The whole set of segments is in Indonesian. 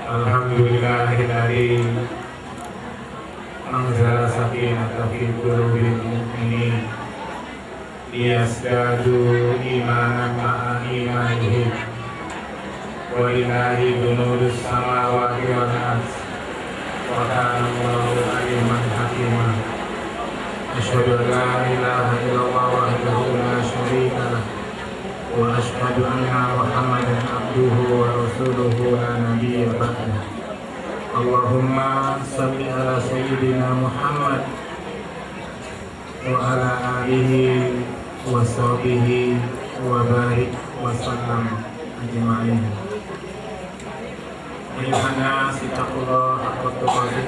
Alhamdulillahilladzi anzala sakinata fi qulubil mu'minin liyazdadu imanan ma'a imanihim wa lillahi junudus samawati wal ardh wa kana Allahu aliman hakima. Asyhadu an la ilaha illallah wahdahu la syarika lah wa asyhadu anna Muhammadan abduhu wa rasuluhu la nabiyya ba'dah. Allahumma shalli ala sayyidina Muhammad wa ala alihi wa sahbihi wa barik wa sallam ajma'in. Ayyuhan nas ittaqullaha haqqa tuqatih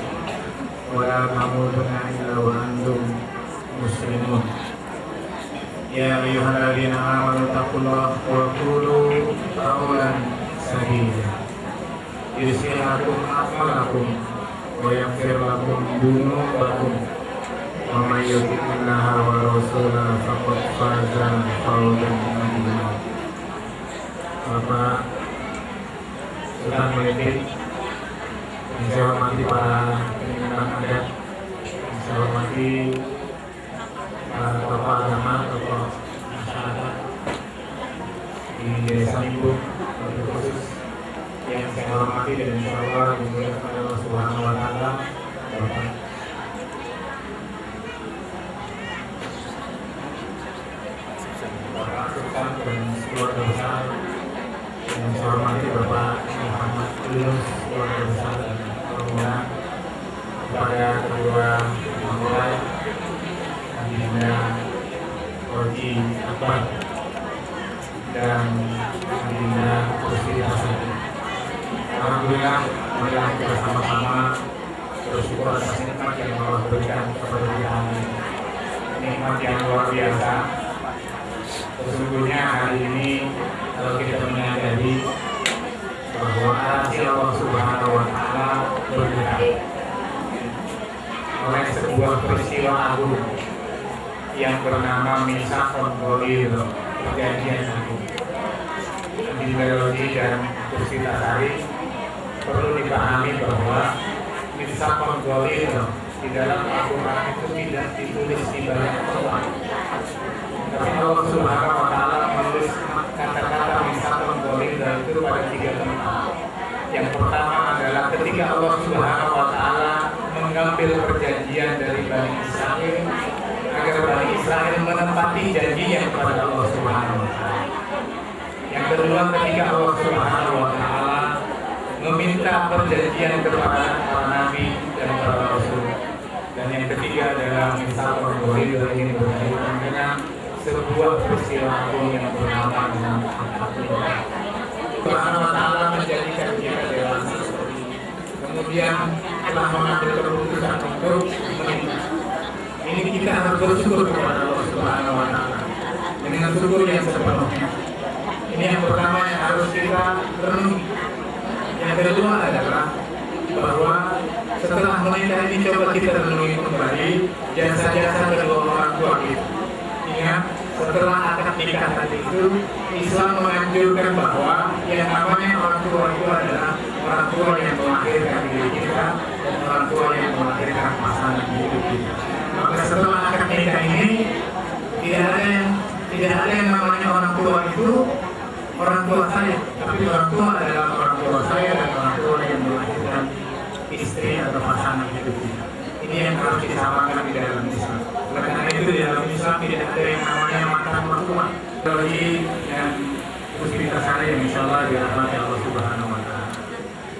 wa la tamutunna illa wa antum muslimun. Ya ayyuhalladzina amanu taqullaha wa qulu qawlan sadida yuslih lakum a'malakum wa yaghfir lakum dhunubakum wa may yuti'illaha wa rasulahu faqad faza fawzan 'azima. Bapak Sultan Politik yang saya hormati para pimpinan adat, yang saya hormati para tokoh agama, tokoh masyarakat di desa Ibu, khusus yang saya hormati dan insya Allah dimuliakan oleh Allah Subhanahu wa Ta'ala, Bapak Sultan dan keluarga besar yang saya hormati Bapak Muhammad Yunus, keluarga besar dan rombongan, kepada kedua mempelai Adinda Roji Akbar dan Adinda Kusri Hasan. Alhamdulillah, marilah kita sama-sama bersyukur atas nikmat yang Allah berikan kepada kita ini. Nikmat yang luar biasa. Sesungguhnya hari ini kalau kita menyadari bahwa arsy Allah Subhanahu wa Ta'ala bergerak oleh sebuah peristiwa agung yang bernama Mitsaqul Ghadir, perjanjian agung. Adinda Roji dan Kusri Tasari perlu dipahami bahwa Mitsaqul Ghadir di dalam Al-Quran itu tidak ditulis di banyak tempat, tapi Allah Subhanahu wa Ta'ala menulis kata-kata Mitsaqul Ghadir itu pada 3 tempat. Yang pertama adalah ketika Allah Subhanahu wa Ta'ala mengambil perjanjian dari Bani Israil agar Bani Israil menepati janjinya kepada Allah Subhanahu wa Ta'ala. Yang kedua, ketika Allah Subhanahu wa Ta'ala meminta perjanjian kepada para nabi dan para rasul. Dan yang ketiga adalah Mitsaqul Ghadir ini berkaitan dengan sebuah peristiwa agung yang bernama dengan Al-Fatihah. Subhanahu wa Ta'ala menjadikan kita dewasa seperti ini. Kemudian telah mengambil keputusan untuk menikah. Ini kita harus bersyukur kepada Allah Subhanahu wa Ta'ala dengan syukur yang sepenuhnya. Ini yang pertama yang harus kita renungi. Yang kedua adalah bahwa setelah menikah ini coba kita renungi kembali jasa-jasa kedua orang tua kita. Ingat, setelah akad nikah tadi itu Islam menganjurkan bahwa yang namanya orang tua itu adalah orang tua yang melahirkan diri kita dan orang tua yang melahirkan pasangan hidup kita. Maka setelah akad nikah ini tidak ada yang namanya orang tua itu orang tua saya, tapi orang tua adalah orang tua saya dan orang tua yang melahirkan istri atau pasangan hidup kita. Ini yang harus disamakan di dalam Islam. Karena itu di dalam Islam tidak ada yang namanya mantan mertua. Roji dan Kusri Tasari yang insya Allah dirahmati Allah Subhanahu wa Ta'ala.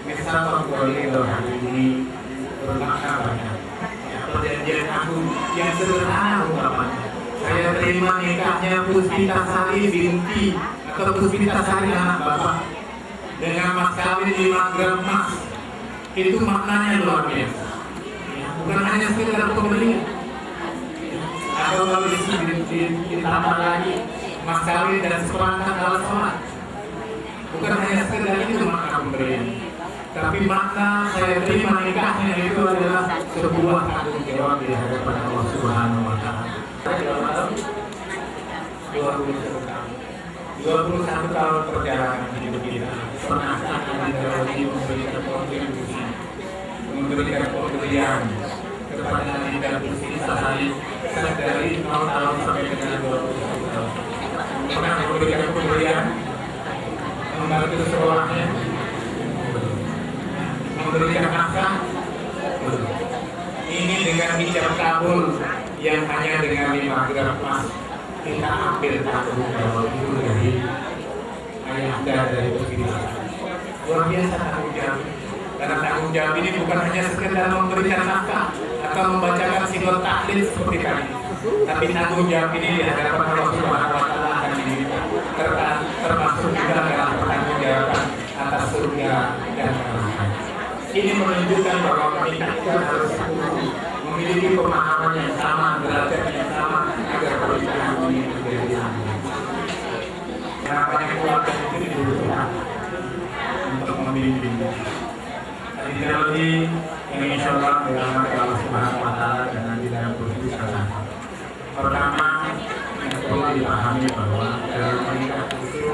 Mitsaqul Ghadir hari ini bermakna banyak. Perjanjian agung yang sederhana ungkapannya. Saya terima nikahnya Puspita Sari binti atau Puspita Sari anak bapak dengan mas kawin 5 gram emas. Itu maknanya luar biasa. Bukan hanya sekedar pembelian. Atau kalau ditambah lagi mas kawin dan seperangkat alat sholat. Bukan hanya sekedar itu makna pemberian, tapi makna saya terima nikahnya itu adalah sebuah tanggung jawab di hadapan Allah Subhanahu wa Ta'ala. 21 tahun perjalanan hidup kita. Pernahkah Adinda Saudi memberikan kontribusi, memberikan pemberian kepada Dinda Gusti Sari dari 0 tahun sampai dengan 21 tahun. Pernah memberikan pemberian, membantu sekolahnya, memberikan nafkah. Ini dengan ijab kabul yang hanya dengan 5 gram emas kita ambil tanggung jawab itu dari ayahanda dari Gusti. Luar biasa tanggung jawab. Karena tanggung jawab ini bukan hanya sekedar memberikan nafkah atau membacakan sigot tahlil seperti tadi, tapi tanggung jawab ini di hadapan Allah Subhanahu wa Ta'ala akan diminta, termasuk juga dalam pertanggungjawaban atas surga dan neraka. Ini menunjukkan bahwa kita harus memiliki pemahaman yang sama, derajat yang sama agar pernikahan ini menjadi sama. Namanya keluarga itu dibutuhkan untuk membimbing. Ideologi yang insya Allah dalam Allah Subhanahu Wa Taala dan di dalam berusaha. Pertama yang perlu dipahami bahwa dalam menikah itu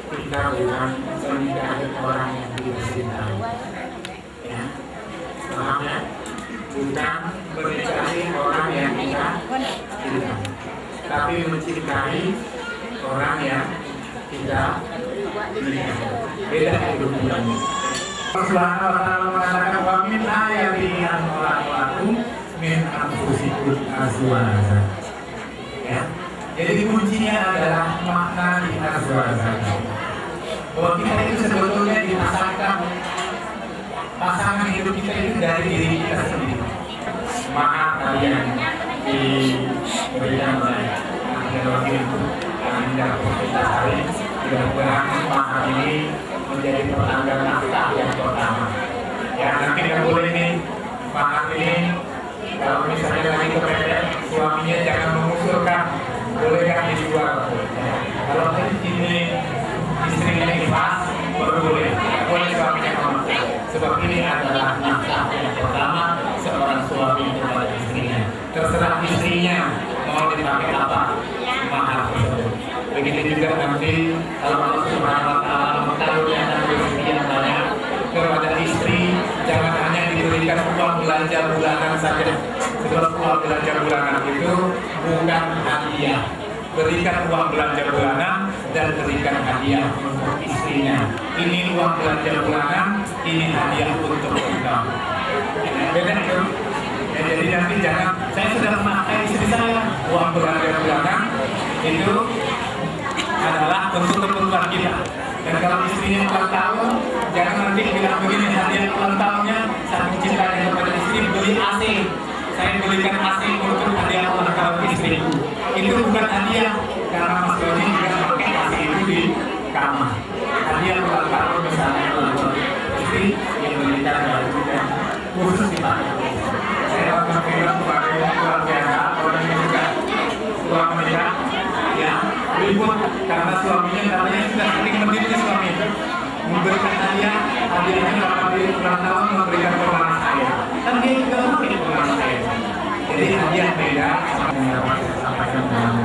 kita bukan menikahi orang yang dicintai. Ya, paham ya? Bukan menikahi orang yang kita cintai, tapi mencintai orang yang kita nikahi. Beda kedudukannya. Allah Subhanahu wa Ta'ala mengatakan wa min ayatihi an khalaqakum min anfusikum azwajan. Ya. Jadi kuncinya adalah makna di azwajan. Bahwa kita itu sebetulnya dipasangkan pasangan hidup kita itu dari diri kita sendiri. Maka kalian diberikan oleh Anjali itu Anda kita hari mudah-mudahan maka ini menjadi pertanda nafkah yang pertama. Ya nanti nggak boleh nih makan ini kalau misalnya lagi kepepet suaminya jangan mengusulkan, boleh kan dijual. Ya. Kalau ini istrinya ikhlas baru boleh suaminya ngomong. Sebab ini adalah nafkah yang pertama seorang suami kepada istrinya. Terserah istrinya mau dipakai apa mahar tersebut. Begitu juga nanti kalau Allah Subhanahu Wa Ta'ala mengaruniakan rezeki yang banyak kepada istri, jangan hanya diberikan uang belanja bulanan saja. Sebab uang belanja bulanan itu bukan hadiah. Berikan uang belanja bulanan dan berikan hadiah untuk istrinya. Ini uang belanja bulanan, ini hadiah untuk engkau. Beda itu. Ya, jadi nanti jangan saya sudah memakai istri saya uang belanja bulanan itu adalah untuk keperluan kita. Dan kalau istrinya ulang tahun, jangan nanti bilang begini hadiah ulang tahunnya saking cintanya kepada istri beli AC. Saya belikan AC untuk hadiah ulang tahun istriku. Itu bukan hadiah karena Mas Doni juga pakai AC itu di kamar. Hadiah ulang tahun misalnya untuk istri yang belikan baju dan khusus dipakai. Saya akan bilang kepada luar biasa orang yang juga uang menikah ya ribut karena suaminya katanya sudah sering mendidik suami itu memberikan hadiahnya kalau dia ulang tahun memberikan kepada saya kan dia juga pakai kepada saya. Jadi hadiah beda yang dapat saya sampaikan dalam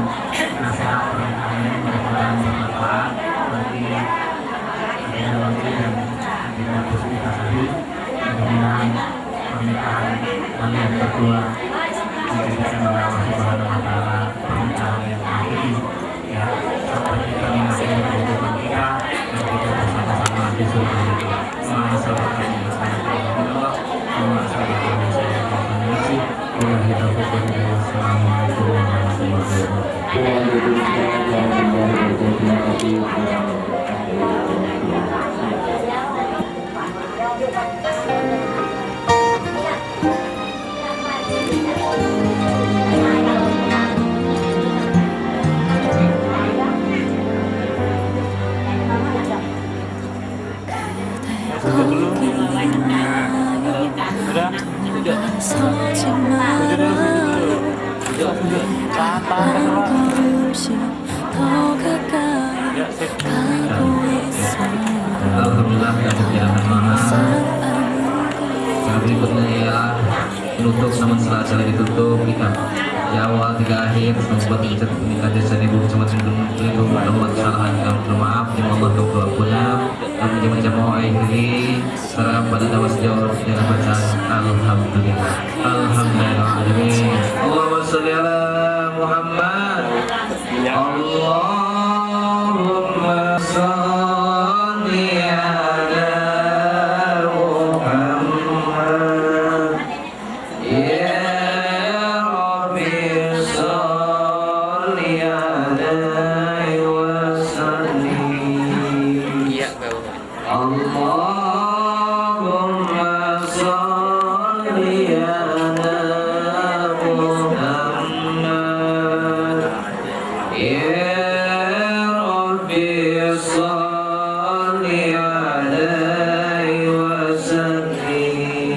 nasihat pernikahan ini mudah-mudahan bermanfaat bagi Anjali dan Dinda Gusti Sari. Mudah-mudahan pernikahan kalian berdua dijadikan oleh Allah Subhanahu Wa Ta'ala pernikahan yang hakiki. Ya, sampai kita mengakhiri kehidupan kita dan kita bersama-sama di surga itu. Assalamualaikum warahmatullahi wabarakatuh. Alhamdulillah yang berjalan mahal. Yang berikutnya ialah penutup, namun setelah acara ditutup kita ya awal tiga akhir membuat kita meningkat jasa ibu cuma lindung membuat kesalahan yang bermaaf di Allah kau punah dan macam-macam mau akhiri serta pada tawas jawab dengan bacaan alhamdulillah alamin. Allahumma sholli ala Muhammad. Allahumma sholli ala Muhammad. Ya Rabbi sholli alaihi wasallim. Allahumma sholli ala Muhammad. Ya Rabbi sholli alaihi wasallim.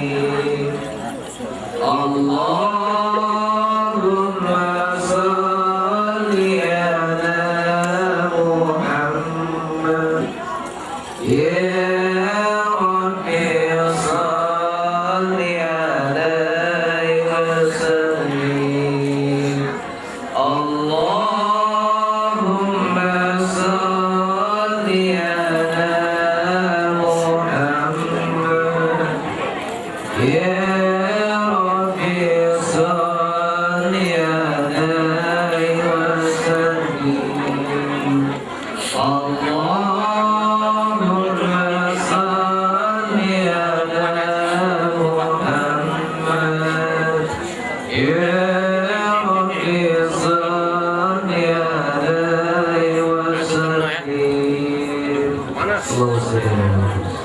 Allahumma sholli ala Muhammad. Ya Rabbi sholli alaihi wasallim. Allahumma sholli ala Muhammad. Ya Rabbi sholli alaihi wasallim. Allahumma sholli ala Muhammad. Ya Rabbi sholli alaihi wasallim. Allahumma sholli ala Muhammad.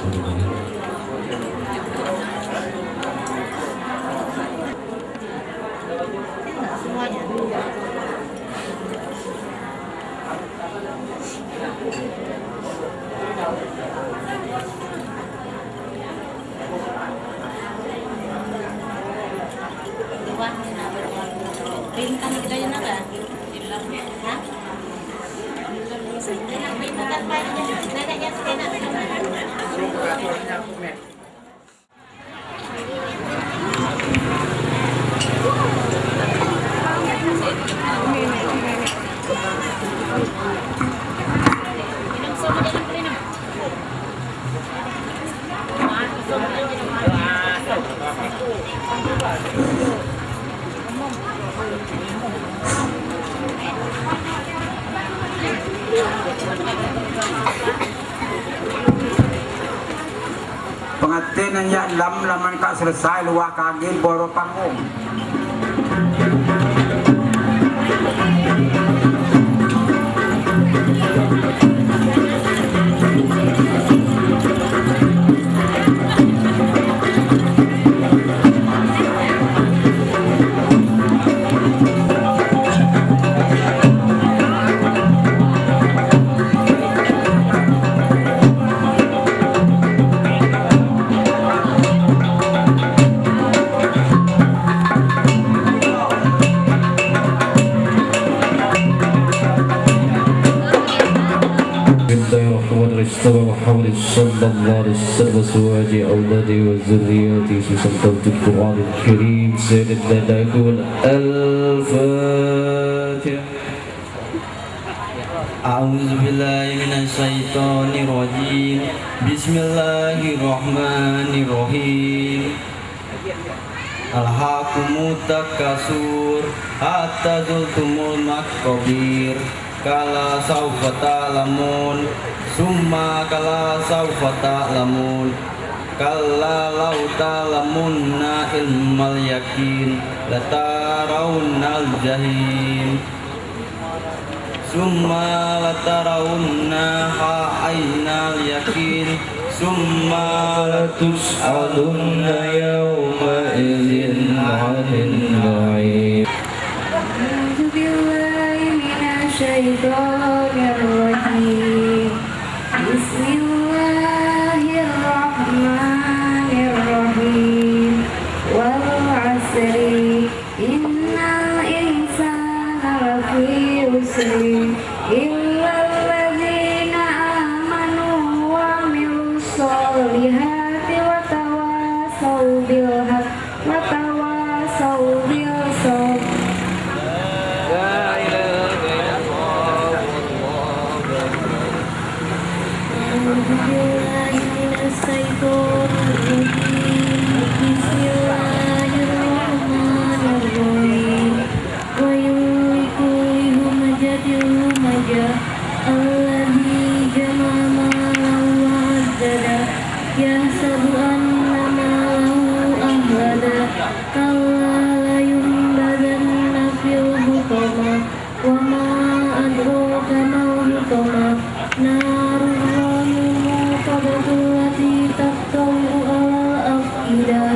Bintang kita yun na ka? Ha? Bintang pa yun. Nagagyan sa kina. Pengantin yang laman kak selesai luar kagin boro panggung. محمد صلى الله عليه وسلم وزواجه أولاده وذرياته في صلاة القرآن الكريم سيدنا يقول الفاتحة. أعوذ بالله من الشيطان الرجيم. بسم الله الرحمن الرحيم. Alhaakumut takasur hatta zultumul makabir. Kala saufa ta'lamun summa kala saufa ta'lamun. Kalla law ta'lamunna ilmal yakin latarawunnal jahim. Summa latarawunna ha'ainal yakin. Summa latus'alunna yawma idzin 'anil na'im. A'udzu billahi minasyaitonir rajim. Bismillahirrahmanirrahim. Wal 'asri innal insana lafi khusr illa alladzina amanu wa 'amilus solihati wa tawasaw bil haqq wa tawasaw bil sabr. يحسب أن ماله أخلده كلا لينبذن في الحطمة وما أدراك ما الحطمة نار الله الموقدة التي تطلع على الأفئدة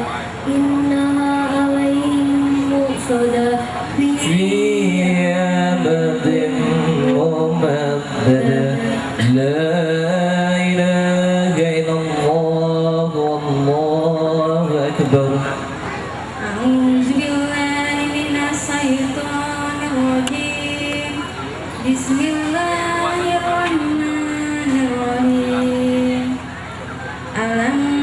إنها عليهم مؤصدة في عبد ممددة لا إله إلا الله والله أكبر أعوذ بالله من الشيطان الرجيم بسم الله الرحمن الرحيم ألم